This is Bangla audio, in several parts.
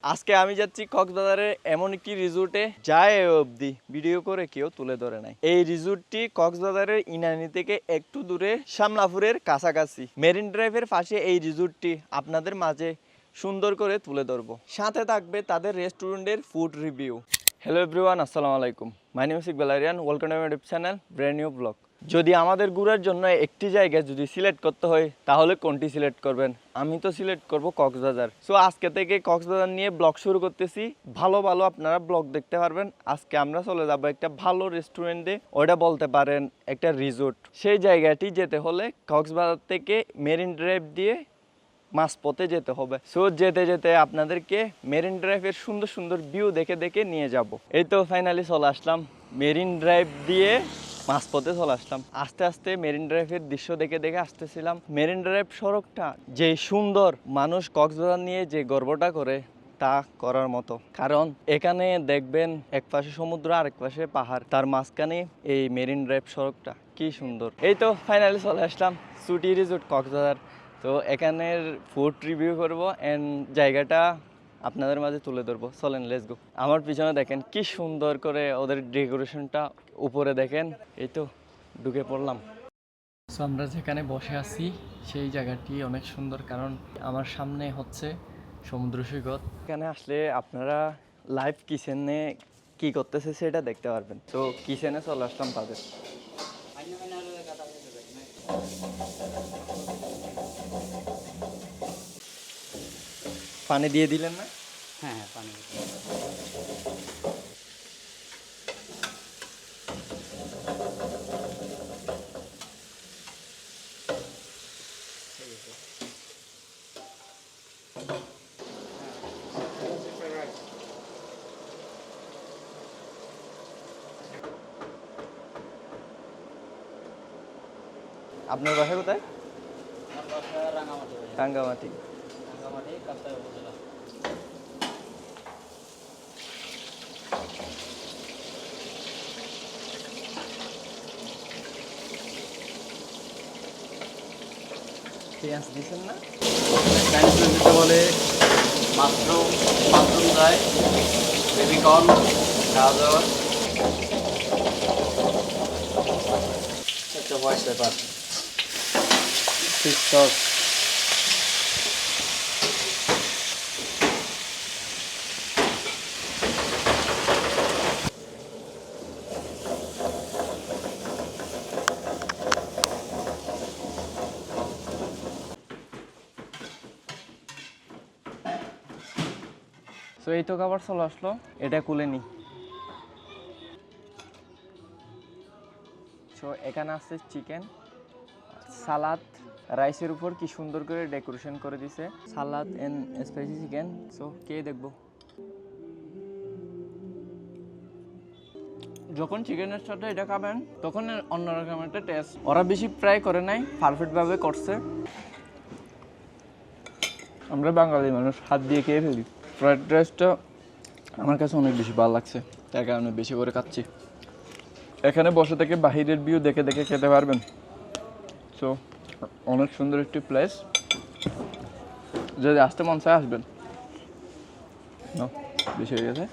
আজকে আমি যাচ্ছি কক্সবাজারের এমন একটি রিসোর্টে যায় অবধি ভিডিও করে কেউ তুলে ধরে নাই। এই রিসোর্টটি কক্সবাজারের ইনানি থেকে একটু দূরে শামলাপুরের কাছাকাছি। মেরিন ড্রাইভের পাশে এই রিসোর্টটি আপনাদের মাঝে সুন্দর করে তুলে ধরবো। সাথে থাকবে তাদের রেস্টুরেন্টের ফুড রিভিউ। হ্যালো এভরিওয়ান, আসসালামু আলাইকুম। My name is Iqbal Aryan. Welcome to my YouTube channel brand new blog. যদি আমাদের ঘোরার জন্য একটি জায়গা যদি সিলেক্ট করতে হয় তাহলে কোনটি সিলেক্ট করবেন? আমি তো সিলেক্ট করব কক্সবাজার। সো আজকে থেকে কক্সবাজার নিয়ে ব্লগ শুরু করতেছি। ভালো ভালো আপনারা ব্লগ দেখতে পারবেন। আজকে আমরা চলে যাব একটা ভালো রেস্টুরেন্টে, ওটা বলতে পারেন একটা রিসোর্ট। সেই জায়গাটি যেতে হলে কক্সবাজার থেকে মেরিন ড্রাইভ দিয়ে মাঝপথে যেতে হবে। সো যেতে যেতে আপনাদেরকে মেরিন ড্রাইভের সুন্দর সুন্দর ভিউ দেখে দেখে নিয়ে যাব। এই তো ফাইনালি চলে আসলাম মেরিন ড্রাইভ দিয়ে মাঝপথে চলে আসলাম। আস্তে আস্তে মেরিন ড্রাইভের দৃশ্য দেখে দেখে আসতেছিলাম। মেরিন ড্রাইভ সড়কটা যে সুন্দর, মানুষ কক্সবাজার নিয়ে যে গর্বটা করে তা করার মতো। কারণ এখানে দেখবেন এক পাশে সমুদ্র আর এক পাশে পাহাড়, তার মাঝখানে এই মেরিন ড্রাইভ সড়কটা কি সুন্দর। এই তো ফাইনালি চলে আসলাম সুটি রিসোর্ট কক্সবাজার। তো এখানের ফুড রিভিউ করবো অ্যান্ড জায়গাটা আপনাদের মাঝে তুলে ধরবো। চলেন, লেটস গো। আমার পিছনে দেখেন কি সুন্দর করে ওদের ডেকোরেশনটা, উপরে দেখেন। এই তো ঢুকে পড়লাম। সো আমরা যেখানে বসে আছি সেই জায়গাটি অনেক সুন্দর, কারণ আমার সামনে হচ্ছে সমুদ্র সৈকত। এখানে আসলে আপনারা লাইভ কিচেনে কি করতেছে সেটা দেখতে পারবেন। তো কিচেনে চলে আসলাম তাদের। পানি দিয়ে দিলেন না? হ্যাঁ, পানি আপনার বাসা কোথায়? রাঙামাটি। রাঙ্গামাটি। রাঙামাটি কাপ্তাই উপজেলা। পেঁয়াজ দিচ্ছেন না? চাইনিজ দিতে বলে মাশরুম, মাশরুম ফ্রাই, বেবিকর্ন, গাজর, একটা হোয়াইট পেপার, ফিশ সস। তো এই তো খাবার চলে আসলো, এটা খুলে নি। সো এখানে আছে চিকেন, সালাদ, রাইসের উপর কি সুন্দর করে ডেকোরেশন করে দিছে। সালাদ এন্ড স্পাইসি চিকেন। সো কে দেখবো। যখন চিকেনের সাথে এটা খাবেন তখন অন্যরকম একটা টেস্ট। ওরা বেশি ফ্রাই করে নাই, পারফেক্ট ভাবে করছে। আমরা বাঙালি মানুষ, হাত দিয়ে খেয়ে ফেলি। ফ্রাইড রাইসটা আমার কাছে অনেক বেশি ভালো লাগছে, তার কারণে বেশি করে খাচ্ছি। এখানে বসে থেকে বাহিরের ভিউ দেখে দেখে খেতে পারবেন। সো অনেক সুন্দর একটি প্লেস, যদি আসতে মন চায় আসবেন। বেশি হয়ে গেছে।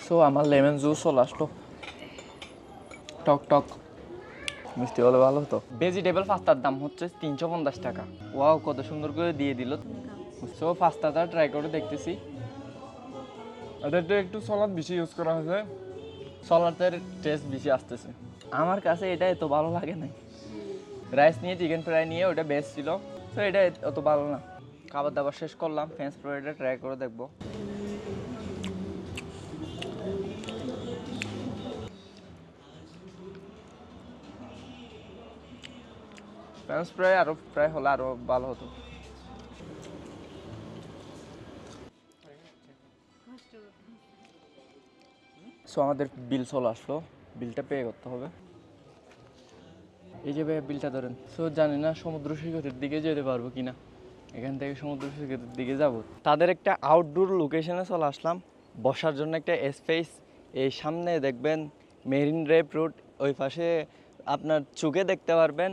সো আমার লেমন জুস চলে আসলো, টক টক মিষ্টি হলে ভালো হতো। ভেজিটেবল পাস্তার দাম হচ্ছে 350 টাকা। ওয়াও, কত সুন্দর করে দিয়ে দিল। সো পাস্তাটা ট্রাই করে দেখতেছি। এটাতে একটু সলাদ বেশি ইউজ করা হয়েছে, সলাদের টেস্ট বেশি আসতেছে। আমার কাছে এটা এত ভালো লাগে নাই। রাইস নিয়ে চিকেন ফ্রাই নিয়ে ওটা বেস্ট ছিল। তো এটা অত ভালো না। খাবার দাবার শেষ করলাম, ফ্রেঞ্চ ফ্রাইটা ট্রাই করে দেখবো। ফ্রেঞ্চ ফ্রাই আরও ফ্রাই হলে আরও ভালো হতো। সো আমাদের বিল চলে আসলো, বিলটা পে করতে হবে। এই যে ভাইয়া বিলটা ধরেন। সো জানি না সমুদ্র সৈকতের দিকে যেতে পারবো কিনা। এখান থেকে সমুদ্র সৈকতের দিকে যাব। তাদের একটা আউটডোর লোকেশনে চলে আসলাম, বসার জন্য একটা স্পেস। এই সামনে দেখবেন মেরিন ড্রাইভ রোড, ওই পাশে আপনার চোখে দেখতে পারবেন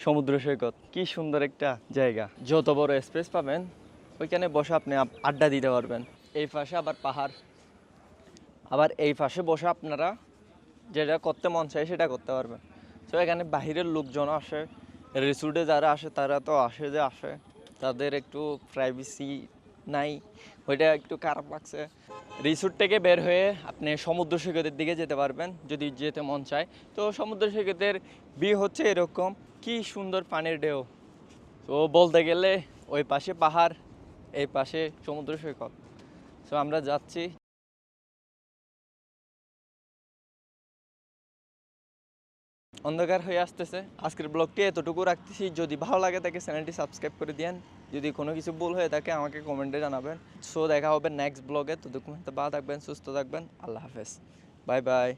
সমুদ্র সৈকত। কি সুন্দর একটা জায়গা। যত বড় স্পেস পাবেন ওইখানে বসে আপনি আড্ডা দিতে পারবেন। এই পাশে আবার পাহাড়, আবার এই পাশে বসে আপনারা যেটা করতে মন চায় সেটা করতে পারবেন। তো এখানে বাহিরের লোকজন আসে, রিসোর্টে যারা আসে তারা তো আসে, তাদের একটু প্রাইভেসি নাই, ওইটা একটু খারাপ লাগছে। রিসোর্ট থেকে বের হয়ে আপনি সমুদ্র সৈকতের দিকে যেতে পারবেন যদি যেতে মন চায়। তো সমুদ্র সৈকতের ভিউ হচ্ছে এরকম, কি সুন্দর পানির ঢেউ। তো বলতে গেলে ওই পাশে পাহাড়, এই পাশে সমুদ্র সৈকত। তো আমরা যাচ্ছি। অন্ধকার হয়ে আসতেছে। আজকের ব্লগটি এতটুকু রাখতেছি। যদি ভালো লাগে তাকে চ্যানেলটি সাবস্ক্রাইব করে দিন। যদি কোনো কিছু ভুল হয়ে থাকে আমাকে কমেন্টে জানাবেন। সো দেখা হবে নেক্সট ব্লগে। ততক্ষণ ভালো থাকবেন, সুস্থ থাকবেন। আল্লাহ হাফেজ, বাই বাই।